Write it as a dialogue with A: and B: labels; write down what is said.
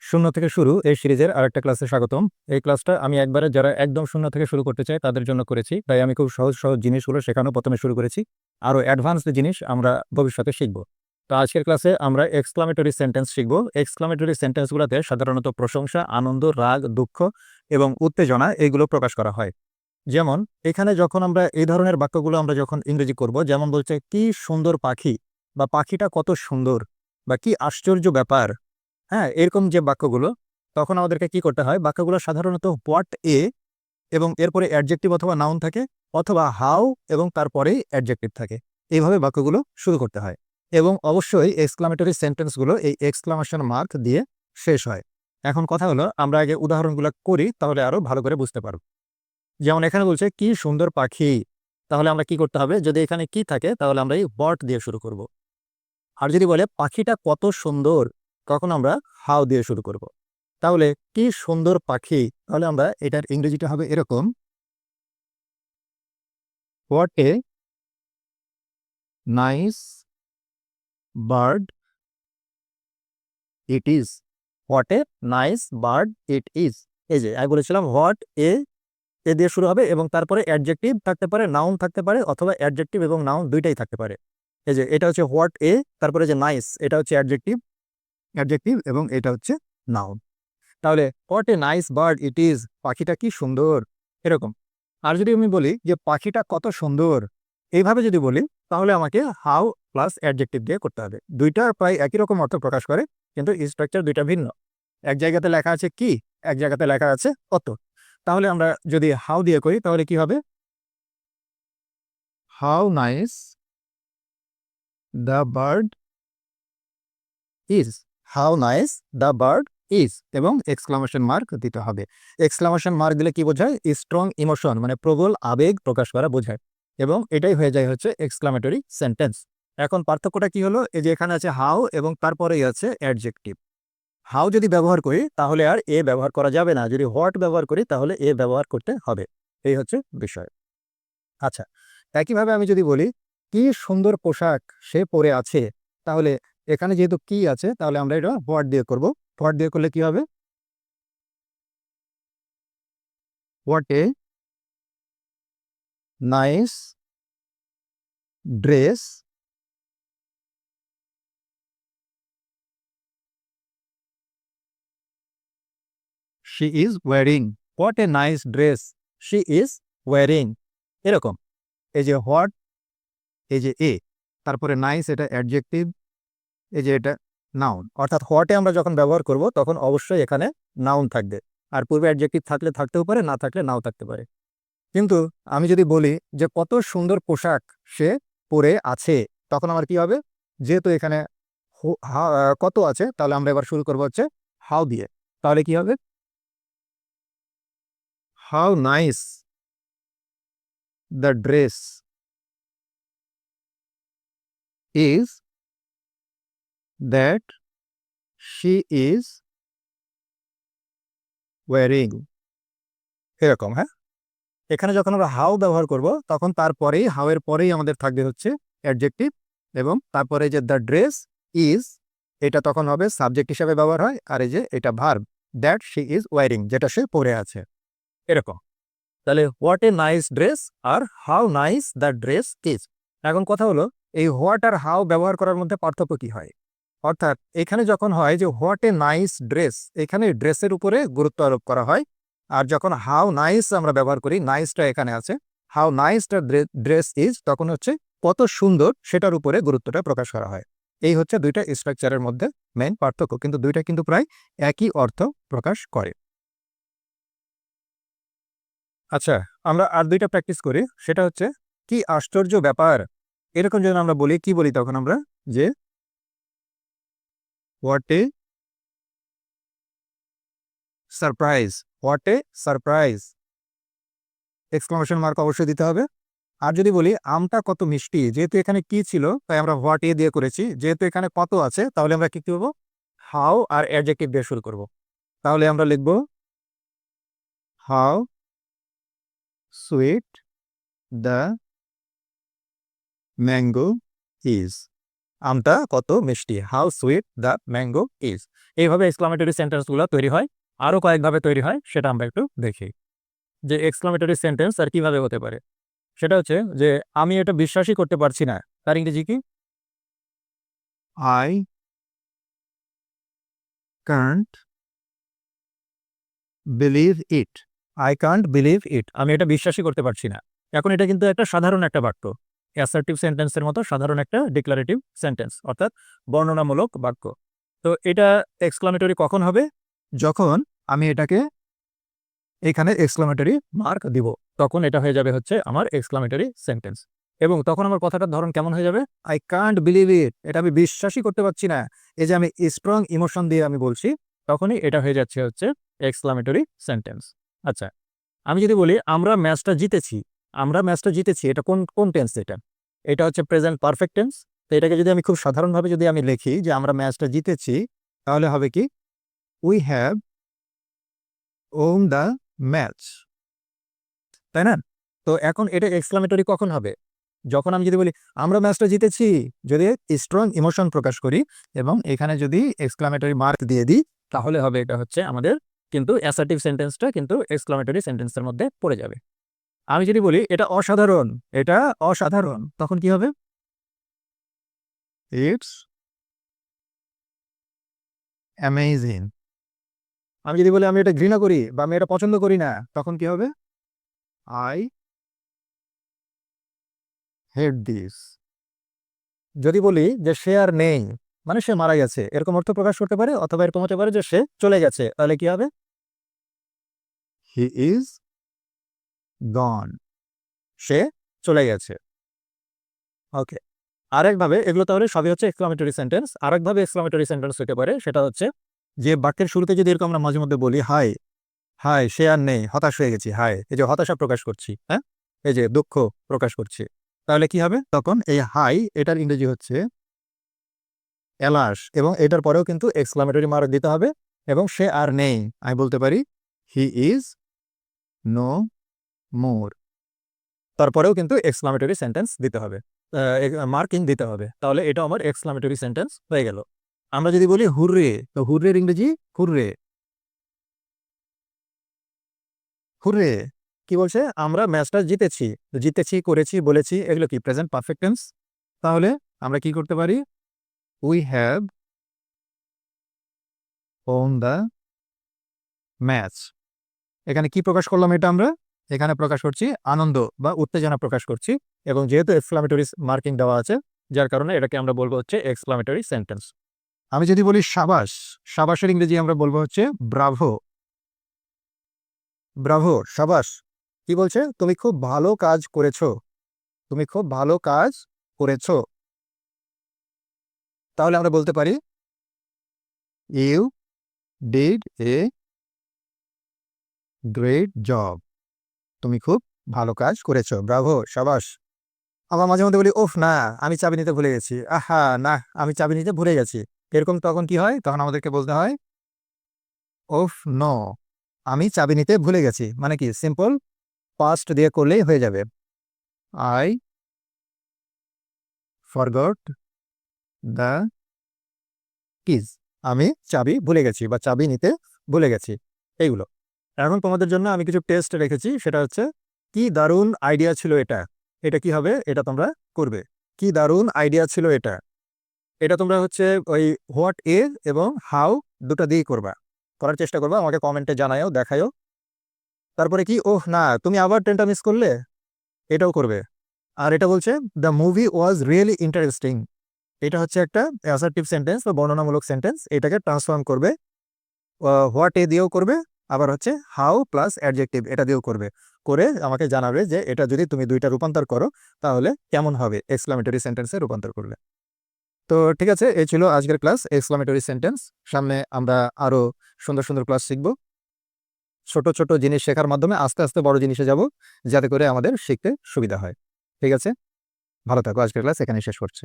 A: শূন্য থেকে শুরু এই সিরিজের আরেকটা ক্লাসে স্বাগতম। এই ক্লাসটা আমি একবারে যারা একদম শূন্য থেকে শুরু করতে চাই তাদের জন্য করেছি, তাই আমি খুব সহজ সহজ জিনিসগুলো শেখানো প্রথমে শুরু করেছি। আরও অ্যাডভান্সড জিনিস আমরা ভবিষ্যতে শিখব। তো আজকের ক্লাসে আমরা এক্সক্লামেটরি সেন্টেন্স শিখব। এক্সক্লামেটরি সেন্টেন্সগুলোতে সাধারণত প্রশংসা, আনন্দ, রাগ, দুঃখ এবং উত্তেজনা এগুলো প্রকাশ করা হয়। যেমন এখানে যখন আমরা এই ধরনের বাক্যগুলো আমরা যখন ইংরেজি করব, যেমন বলছে কি সুন্দর পাখি, বা পাখিটা কত সুন্দর, বা কি আশ্চর্য ব্যাপার, হ্যাঁ, এরকম যে বাক্যগুলো, তখন আমাদেরকে কি করতে হয়, বাক্যগুলো সাধারণত হোয়াট এ এবং এরপরে অ্যাডজেক্টিভ অথবা নাউন থাকে, অথবা হাউ এবং তারপরেই অ্যাডজেক্টিভ থাকে। এইভাবে বাক্যগুলো শুরু করতে হয় এবং অবশ্যই এক্সক্লামেটরি সেন্টেন্সগুলো এই এক্সক্লামেশন মার্ক দিয়ে শেষ হয়। এখন কথা হলো আমরা আগে উদাহরণগুলো করি, তাহলে আরো ভালো করে বুঝতে পারব। যেমন এখানে বলছে কি সুন্দর পাখি, তাহলে আমরা কি করতে হবে, যদি এখানে কি থাকে তাহলে আমরা এই বট দিয়ে শুরু করব। আর যদি বলে পাখিটা কত সুন্দর, তখন আমরা হাউ দিয়ে শুরু করব। তাহলে কি সুন্দর পাখি, তাহলে আমরা এটার ইংরেজিটা হবে এরকম, what a nice bird it is. What a nice bird it is. এই যে আমি বলেছিলাম হোয়াট এ, এ দিয়ে শুরু হবে এবং তারপরে অ্যাডজেক্টিভ থাকতে পারে, নাউন থাকতে পারে, অথবা অ্যাডজেক্টিভ এবং নাউন দুইটাই থাকতে পারে। এই যে এটা হচ্ছে হোয়াট এ, তারপরে যে নাইস এটা হচ্ছে অ্যাডজেক্টিভ, অ্যাডজেক্টিভ এবং এটা হচ্ছে নাউন। তাহলে what a nice bird it is, পাখিটা কি সুন্দর, এরকম। আর যদি আমি বলি যে পাখিটা কত সুন্দর, এইভাবে যদি বলি, তাহলে আমাকে হাউ প্লাস অ্যাডজেক্টিভ দিয়ে করতে হবে। দুইটা প্রায় একই রকম অর্থ প্রকাশ করে, কিন্তু স্ট্রাকচার দুইটা ভিন্ন। এক জায়গাতে লেখা আছে কি, এক জায়গাতে লেখা আছে কত। তাহলে আমরা যদি হাউ দিয়ে করি তাহলে কি হবে, how nice the bird is. How nice the bird is, এবং এক্সক্লামেশন মার্ক দিতে হবে। এক্সক্লামেশন মার্ক দিলে কি বোঝায়, স্ট্রং ইমোশন, মানে প্রবল আবেগ প্রকাশ করা বোঝায়, এবং এটাই হয়ে যায় হচ্ছে এক্সক্লামেটরি সেন্টেন্স। এখন পার্থক্যটা কি হলো, এই যে এখানে আছে হাউ এবং তারপরেই আছে অ্যাডজেক্টিভ। হাউ যদি ব্যবহার করি তাহলে আর এ ব্যবহার করা যাবে না, যদি হোয়াট ব্যবহার করি তাহলে এ ব্যবহার করতে হবে। এই হচ্ছে বিষয়। আচ্ছা, একইভাবে আমি যদি বলি কি সুন্দর পোশাক সে পরে আছে, তাহলে এখানে যেহেতু কি আছে তাহলে আমরা এটা হোয়াট দিয়ে করব। হোয়াট দিয়ে করলে কি হবে, what a nice dress she is wiring. What a nice dress she is wiring, এরকম। এই যে হোয়াট, এই যে এ, তারপরে নাইস এটা অ্যাডজেক্টিভ, এই যে এটা নাউন। অর্থাৎ হোয়াটে আমরা যখন ব্যবহার করব তখন অবশ্যই এখানে নাউন থাকবে, আর পূর্বে অ্যাডজেক্টিভ থাকলে থাকতেও পারে, না থাকলে নাও থাকতে পারে। কিন্তু আমি যদি বলি যে কত সুন্দর পোশাক সে পরে আছে, তখন আমার কি হবে, যেহেতু এখানে কত আছে, তাহলে আমরা এবার শুরু করবো হচ্ছে হাউ দিয়ে। তাহলে কি হবে, how nice the dress is that she is wiring, এরকম। হ্যাঁ, এখানে যখন আমরা হাউ ব্যবহার করব তখন তারপরেই, হাউ এর পরেই আমাদের থাকবে হচ্ছে অ্যাডজেক্টিভ, এবং তারপরে যে দ্য ড্রেস ইজ, এটা তখন হবে সাবজেক্ট হিসাবে ব্যবহার হয়, আর এই যে এটা verb, that she is wearing, যেটা সে পরে আছে, এরকম। তাহলে হোয়াট এ নাইস ড্রেস আর how nice the dress is. এখন কথা হলো এই হোয়াট আর হাউ ব্যবহার করার মধ্যে পার্থক্য কি হয়। অর্থাৎ এখানে যখন হয় যে হোয়াট এ নাইস ড্রেস, এখানে ড্রেসের উপরে গুরুত্ব আরোপ করা হয়। আর যখন হাউ নাইস আমরা ব্যবহার করি, নাইসটা এখানে আছে, how nice the dress is, তখন হচ্ছে কত সুন্দর সেটার উপরে গুরুত্বটা প্রকাশ করা হয়। এই হচ্ছে দুইটা স্ট্রাকচারের মধ্যে মেইন পার্থক্য, কিন্তু দুইটা কিন্তু প্রায় একই অর্থ প্রকাশ করে। আচ্ছা, আমরা আর দুইটা প্র্যাকটিস করি, সেটা হচ্ছে কি আশ্চর্য ব্যাপার। এরকম যখন আমরা বলি, কি বলি তখন আমরা, যে what a surprise. What a surprise, exclamation mark অবশ্যই দিতে হবে। আর যদি বলি আমটা কত মিষ্টি, যেহেতু এখানে কি ছিল তাই আমরা হোয়াট এ দিয়ে করেছি, যেহেতু এখানে কত আছে তাহলে আমরা কি করবো, হাউ আর অ্যাডজেক্টিভ দিয়ে শুরু করব। তাহলে আমরা লিখব how sweet the mango is. আমটা কত মিষ্টি, how sweet the mango is. এইভাবে এক্সক্লামেটরি সেন্টেন্সগুলো তৈরি হয়। আরও কয়েকভাবে তৈরি হয়, সেটা আমরা একটু দেখি যে এক্সক্লামেটরি সেন্টেন্স আর কিভাবে হতে পারে। সেটা হচ্ছে যে আমি এটা বিশ্বাসই করতে পারছি না, তার ইংরেজি কি?
B: I can't believe it.
A: I can't believe it, আমি এটা বিশ্বাসই করতে পারছি না। এখন এটা কিন্তু একটা সাধারণ একটা বাক্য, অ্যাসার্টিভ সেন্টেন্সের মতো সাধারণ একটা ডিক্লারেটিভ সেন্টেন্স, অর্থাৎ বর্ণনামূলক বাক্য। তো এটা এক্সক্লামেটরি কখন হবে? যখন আমি এটাকে এখানে এক্সক্লামেটরি মার্ক দিব, তখন এটা হয়ে যাবে হচ্ছে আমার এক্সক্লামেটরি সেন্টেন্স। এবং তখন আমার কথাটার ধরন কেমন হয়ে যাবে? আই কান্ট বিলিভ ইট, এটা আমি বিশ্বাসই করতে পারছি না। এই যে আমি স্ট্রং ইমোশন দিয়ে আমি বলছি, তখনই এটা হয়ে যাচ্ছে হচ্ছে এক্সক্লামেটরি সেন্টেন্স। আচ্ছা, আমি যদি বলি আমরা ম্যাচটা জিতেছি, আমরা ম্যাচটা জিতেছি, এটা কোন কোন টেন্স? এটা এটা হচ্ছে প্রেজেন্ট পারফেক্ট টেন্স। তো এটাকে যদি আমি খুব সাধারণভাবে যদি আমি লিখি যে আমরা ম্যাচটা জিতেছি, তাহলে হবে কি? We have won the match, তাই না? তো এখন এটা এক্সক্লামেটরি কখন হবে? যখন আমি যদি বলি আমরা ম্যাচটা জিতেছি, যদি স্ট্রং ইমোশন প্রকাশ করি এবং এখানে যদি এক্সক্লামেটরি মার্ক দিয়ে দিই, তাহলে হবে এটা হচ্ছে আমাদের কিন্তু অ্যাসার্টিভ সেন্টেন্সটা কিন্তু এক্সক্লামেটরি সেন্টেন্সের মধ্যে পড়ে যাবে। আমি যদি বলি এটা অসাধারণ, এটা অসাধারণ, তখন কি হবে?
B: It's amazing.
A: আমি যদি বলি আমি এটা ঘৃণা করি বা আমি এটা পছন্দ করি না, তখন কি হবে?
B: I hate this.
A: যদি বলি যে সে আর নেই, মানে সে মারা গেছে, এরকম অর্থ প্রকাশ করতে পারে, অথবা এরকম হতে পারে যে সে চলে গেছে, তাহলে কি হবে?
B: He is gone.
A: সে চলে গেছে। ওকে, আরেকভাবে এগুলো তাহলে সবই হচ্ছে এক্সক্লামেটরি সেন্টেন্স। আরেকভাবে এক্সক্লামেটরি সেন্টেন্স হতে পারে, সেটা হচ্ছে যে বাক্যের শুরুতে যদি এরকম আমরা মাঝে মধ্যে বলি হাই, হাই সে আর নেই, হতাশ হয়ে গেছি, হাই, এই যে হতাশা প্রকাশ করছি, হ্যাঁ, এই যে দুঃখ প্রকাশ করছি, তাহলে কি হবে? তখন এই হাই এটার ইংরেজি হচ্ছে এলাস, এবং এটার পরেও কিন্তু এক্সক্লামেটরি মার্ক দিতে হবে। এবং সে আর নেই, আমি বলতে পারি হি ইজ নো মোর, তারপরেও কিন্তু এক্সক্লামেটরি সেন্টেন্স দিতে হবে, মার্কিং দিতে হবে, তাহলে এটা আমার এক্সক্লামেটরি সেন্টেন্স হয়ে গেল। আমরা যদি বলি হুররে, তো হুররের ইংরেজি হুররে, হুররে কি বলছে? আমরা ম্যাচটা জিতেছি, তো জিতেছি, করেছি, বলেছি, এগুলো কি প্রেজেন্ট পারফেক্ট টেন্স। তাহলে আমরা কি করতে পারি?
B: We have won the match.
A: এখানে কি প্রকাশ করলাম? এটা আমরা এখানে প্রকাশ করছি আনন্দ বা উত্তেজনা প্রকাশ করছি, এবং যেহেতু এক্সক্লামেটরি মার্কিং দেওয়া আছে, যার কারণে এটাকে আমরা বলবো হচ্ছে এক্সক্লামেটরি সেন্টেন্স। আমি যদি বলি সাবাস, সাবাসের ইংরেজি আমরা বলবো হচ্ছে ব্রাভো, ব্রাভো, সাবাস। কি বলছে? তুমি খুব ভালো কাজ করেছো, তুমি খুব ভালো কাজ করেছো। তাহলে আমরা বলতে পারি
B: You did a great job.
A: তুমি খুব ভালো কাজ করেছো, ব্রাভো, সাবাস। আবার মাঝে মধ্যে বলি ওফ না, আমি চাবি নিতে ভুলে গেছি, আহা না, আমি চাবি নিতে ভুলে গেছি, এরকম তখন কি হয়? তখন আমাদেরকে বলতে হয় ওফ নো, আমি চাবি নিতে ভুলে গেছি। মানে কি সিম্পল পাস্ট দিয়ে করলেই হয়ে যাবে।
B: I forgot the keys.
A: আমি চাবি ভুলে গেছি বা চাবি নিতে ভুলে গেছি, এইগুলো। এখন তোমাদের জন্য আমি কিছু টেস্ট রেখেছি, সেটা হচ্ছে কি দারুণ আইডিয়া ছিল এটা, এটা কি হবে? এটা তোমরা করবে, কি দারুণ আইডিয়া ছিল এটা, এটা তোমরা হচ্ছে ওই হোয়াট এ এবং হাউ দুটো দিয়েই করবা, করার চেষ্টা করবা, আমাকে কমেন্টে জানায়ও, দেখায়ও। তারপরে কি ওহ না, তুমি আবার ট্রেনটা মিস করলে, এটাও করবে। আর এটা বলছে the movie was really interesting, এটা হচ্ছে একটা অ্যাসার্টিভ সেন্টেন্স বা বর্ণনামূলক সেন্টেন্স, এটাকে ট্রান্সফর্ম করবে, হোয়াট এ দিয়েও করবে, আবার হচ্ছে হাউ প্লাস অ্যাডজেক্টিভ এটা দিয়েও করবে, করে আমাকে জানাবে যে এটা যদি তুমি দুইটা রূপান্তর করো তাহলে কেমন হবে এক্সক্লামেটরি সেন্টেন্সে রূপান্তর করলে। তো ঠিক আছে, এই ছিল আজকের ক্লাস এক্সক্লামেটরি সেন্টেন্স। সামনে আমরা আরো সুন্দর সুন্দর ক্লাস শিখব, ছোট ছোট জিনিস শেখার মাধ্যমে আস্তে আস্তে বড় জিনিসে যাব, যাতে করে আমাদের শিখতে সুবিধা হয়। ঠিক আছে, ভালো থাকো, আজকের ক্লাস এখানে শেষ করছি।